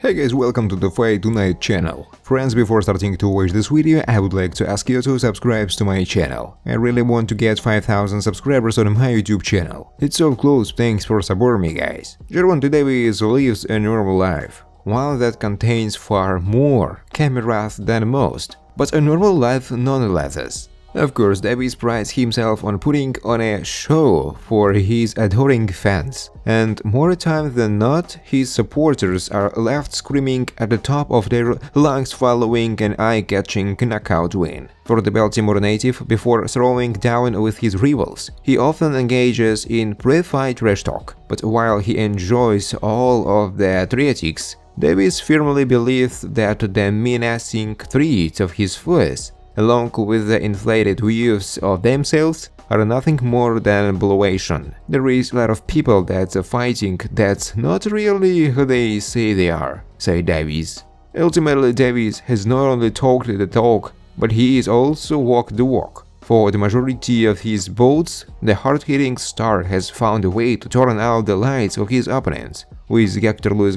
Hey guys, welcome to the Fight Tonight channel. Friends, before starting to watch this video, I would like to ask you to subscribe to my channel. I really want to get 5,000 subscribers on my YouTube channel. It's so close, thanks for supporting me guys. Gervonta Davis lives a normal life, one that contains far more cameras than most, but a normal life nonetheless. Of course, Davis prides himself on putting on a show for his adoring fans, and more times than not, his supporters are left screaming at the top of their lungs following an eye-catching knockout win. For the Baltimore native, before throwing down with his rivals, he often engages in pre-fight trash talk, but while he enjoys all of the theatrics, Davis firmly believes that the menacing threats of his foes, along with the inflated views of themselves, are nothing more than bloviation. There is a lot of people that's fighting that's not really who they say they are, said Davis. Ultimately, Davis has not only talked the talk, but he is also walked the walk. For the majority of his bouts, the hard-hitting star has found a way to turn out the lights of his opponents, with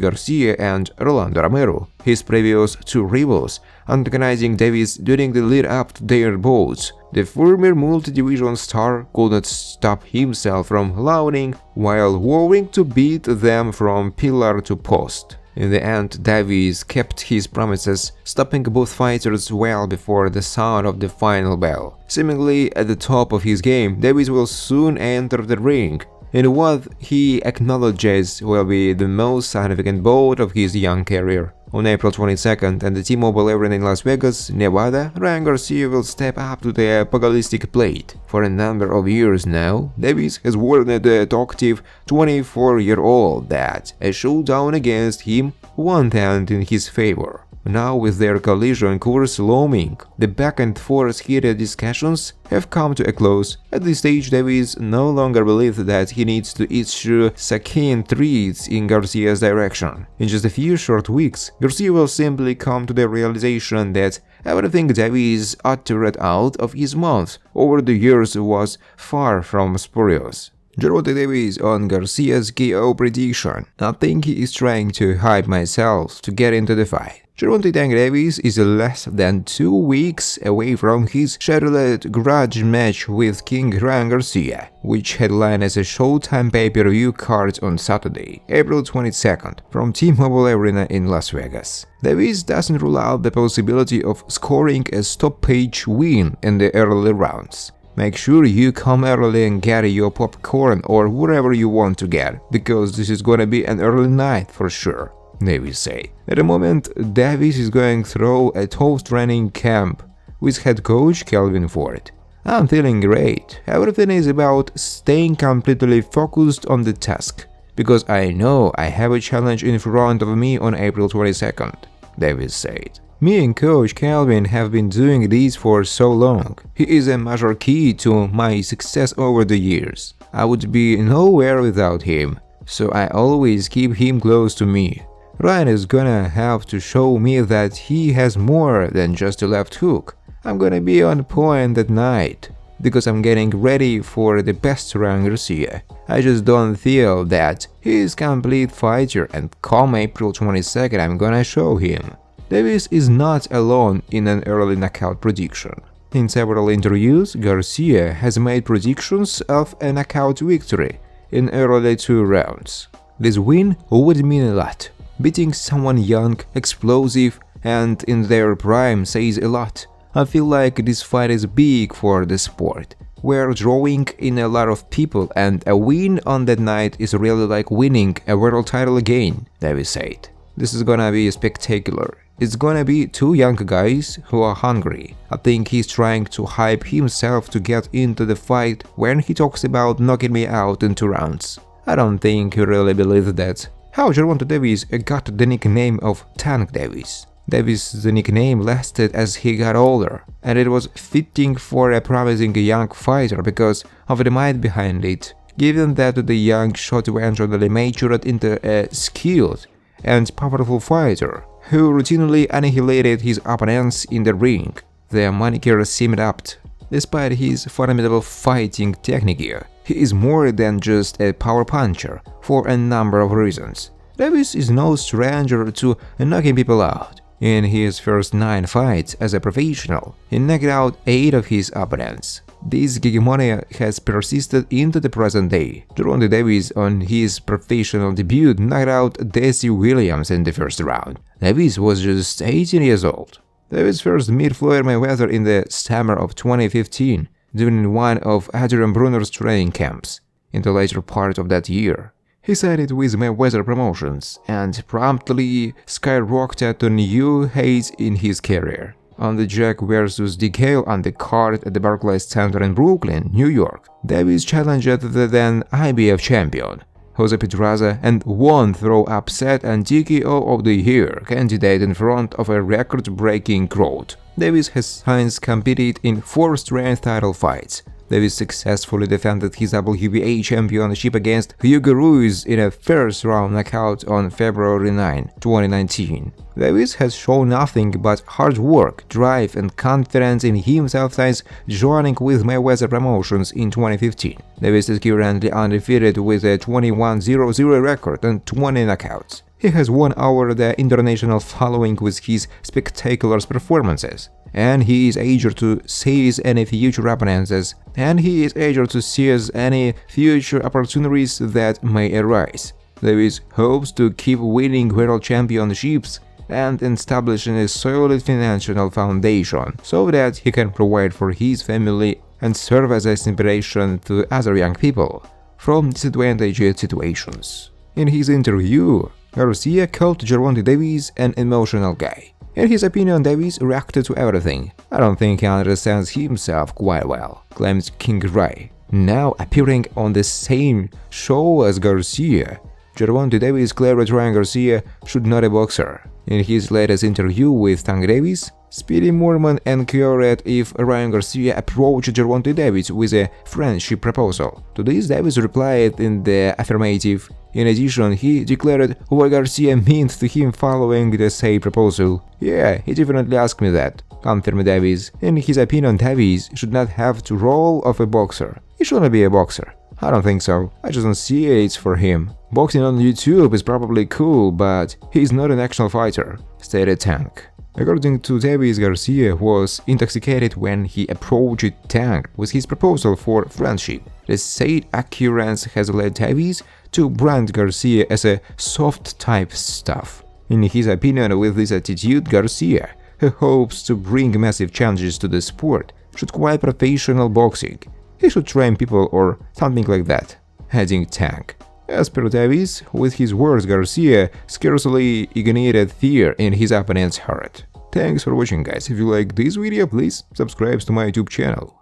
Garcia and Rolando Romero, his previous two rivals, antagonizing Davis during the lead-up to their bouts. The former multi-division star could not stop himself from lauding while vowing to beat them from pillar to post. In the end, Davis kept his promises, stopping both fighters well before the sound of the final bell. Seemingly at the top of his game, Davis will soon enter the ring in what he acknowledges will be the most significant bout of his young career. On April 22nd, at the T-Mobile Arena in Las Vegas, Nevada, Garcia will step up to the pugilistic plate. For a number of years now, Davis has warned the talkative 24-year-old that a showdown against him won't end in his favor. Now, with their collision course looming, the back-and-forth heated discussions have come to a close. At this stage, Davis no longer believes that he needs to issue succinct threats in Garcia's direction. In just a few short weeks, Garcia will simply come to the realization that everything Davis uttered out of his mouth over the years was far from spurious. Gervonta Davis on Garcia's KO prediction. I think he is trying to hype myself to get into the fight. Gervonta Davis is less than 2 weeks away from his scheduled grudge match with King Garcia, which headlined as a Showtime pay-per-view card on Saturday, April 22nd, from T-Mobile Arena in Las Vegas. Davis doesn't rule out the possibility of scoring a stoppage win in the early rounds. Make sure you come early and get your popcorn or whatever you want to get, because this is gonna be an early night for sure, Davis said. At the moment, Davis is going through a tough training camp with head coach Kelvin Ford. I'm feeling great. Everything is about staying completely focused on the task, because I know I have a challenge in front of me on April 22nd, Davis said. Me and Coach Kelvin have been doing this for so long. He is a major key to my success over the years. I would be nowhere without him, so I always keep him close to me. Ryan is gonna have to show me that he has more than just a left hook. I'm gonna be on point that night, because I'm getting ready for the best Ryan Garcia. I just don't feel that he is a complete fighter, and come April 22nd I'm gonna show him. Davis is not alone in an early knockout prediction. In several interviews, Garcia has made predictions of a knockout victory in early 2 rounds. This win would mean a lot. Beating someone young, explosive, and in their prime says a lot. I feel like this fight is big for the sport. We're drawing in a lot of people, and a win on that night is really like winning a world title again, Davis said. This is gonna be spectacular. It's gonna be 2 young guys who are hungry. I think he's trying to hype himself to get into the fight when he talks about knocking me out in 2 rounds. I don't think he really believes that. How Gervonta Davis got the nickname of Tank Davis. Davis' nickname lasted as he got older, and it was fitting for a promising young fighter because of the might behind it, given that the young shot eventually matured into a skilled and powerful fighter who routinely annihilated his opponents in the ring. The moniker seemed apt. Despite his formidable fighting technique, he is more than just a power puncher for a number of reasons. Davis is no stranger to knocking people out. In his first 9 fights as a professional, he knocked out 8 of his opponents. This hegemonia has persisted into the present day. Gervonta Davis, on his professional debut, knocked out Desi Williams in the first round. Davis was just 18 years old. Davis first met Floyd Mayweather in the summer of 2015 during one of Adrian Bruner's training camps. In the later part of that year, he signed with Mayweather Promotions and promptly skyrocketed to new heights in his career. On the Jack vs. DeGale undercard at the Barclays Center in Brooklyn, New York, Davis challenged the then IBF champion, Jose Pedraza, and won through upset and TKO of the Year candidate in front of a record-breaking crowd. Davis has since competed in 4 straight title fights. Davis successfully defended his WBA championship against Hugo Ruiz in a first-round knockout on February 9, 2019. Davis has shown nothing but hard work, drive, and confidence in himself since joining with Mayweather Promotions in 2015. Davis is currently undefeated with a 21-0-0 record and 20 knockouts. He has won over the international following with his spectacular performances, and he is eager to seize any future opponents, opportunities that may arise. Davis hopes to keep winning world championships and establishing a solid financial foundation so that he can provide for his family and serve as an inspiration to other young people from disadvantaged situations. In his interview, Garcia called Gervonta Davis an emotional guy. In his opinion, Davis reacted to everything. I don't think he understands himself quite well, claims King Ray. Now appearing on the same show as Garcia, Gervonta Davis claimed Ryan Garcia should not be a boxer. In his latest interview with Tank Davis, Speedy Mormon inquired if Ryan Garcia approached Gervonta Davis with a friendship proposal. To this, Davis replied in the affirmative. In addition, he declared what Garcia meant to him following the same proposal. "Yeah, he definitely asked me that," confirmed Davis. In his opinion, Davis should not have the role of a boxer. He shouldn't be a boxer. I don't think so. I just don't see it's for him. Boxing on YouTube is probably cool, but he's not an actual fighter, stated Tank. According to Davis, Garcia was intoxicated when he approached Tank with his proposal for friendship. The said occurrence has led Davis to brand Garcia as a soft-type stuff. In his opinion, with this attitude, Garcia, who hopes to bring massive changes to the sport, should quit professional boxing. He should train people or something like that, adding Tank. As per Davis, with his words, Garcia scarcely ignited fear in his opponent's heart. Thanks for watching, guys. If you like this video, please subscribe to my YouTube channel.